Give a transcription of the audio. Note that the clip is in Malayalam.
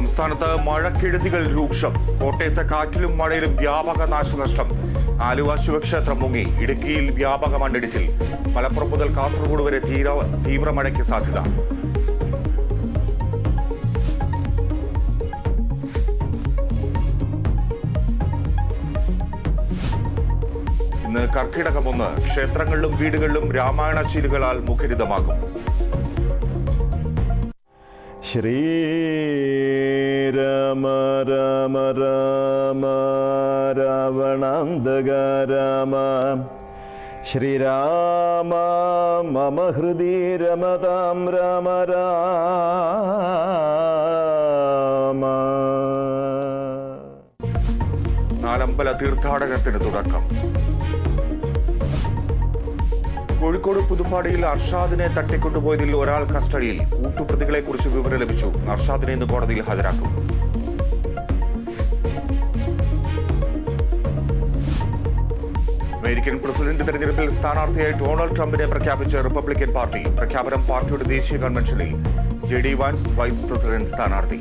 സംസ്ഥാനത്ത് മഴക്കെടുതികൾ രൂക്ഷം. കോട്ടയത്ത് കാറ്റിലും മഴയിലും വ്യാപക നാശനഷ്ടം. ആലുവ ശിവക്ഷേത്രം മുങ്ങി. ഇടുക്കിയിൽ വ്യാപക മണ്ണിടിച്ചിൽ. മലപ്പുറം മുതൽ കാസർഗോഡ് വരെ തീവ്ര മഴയ്ക്ക് സാധ്യത. ഇന്ന് കർക്കിടകം 1. ക്ഷേത്രങ്ങളിലും വീടുകളിലും രാമായണ ശീലുകളാൽ മുഖരിതമാകും. ശ്രീരാമ രാമ രാമ രാവണാന്തക രാമ ശ്രീരാമ മമ ഹൃദി രമതാം രാമ രാമ. നാലമ്പല തീർത്ഥാടനത്തിന് തുടക്കം. കോഴിക്കോട് പുതുപ്പാടിയിൽ അർഷാദിനെ തട്ടിക്കൊണ്ടുപോയതിൽ ഒരാൾ കസ്റ്റഡിയിൽ. കൂട്ടുപ്രതികളെ കുറിച്ച് വിവരം ലഭിച്ചു. അർഷാദിനെ ഇന്ന് കോടതിയിൽ ഹാജരാക്കും. അമേരിക്കൻ പ്രസിഡന്റ് തെരഞ്ഞെടുപ്പിൽ സ്ഥാനാർത്ഥിയായി ഡൊണാൾഡ് ട്രംപിനെ പ്രഖ്യാപിച്ച റിപ്പബ്ലിക്കൻ പാർട്ടി. പ്രഖ്യാപനം പാർട്ടിയുടെ ദേശീയ കൺവെൻഷനിൽ. JD വാൻസ് വൈസ് പ്രസിഡന്റ് സ്ഥാനാർത്ഥി.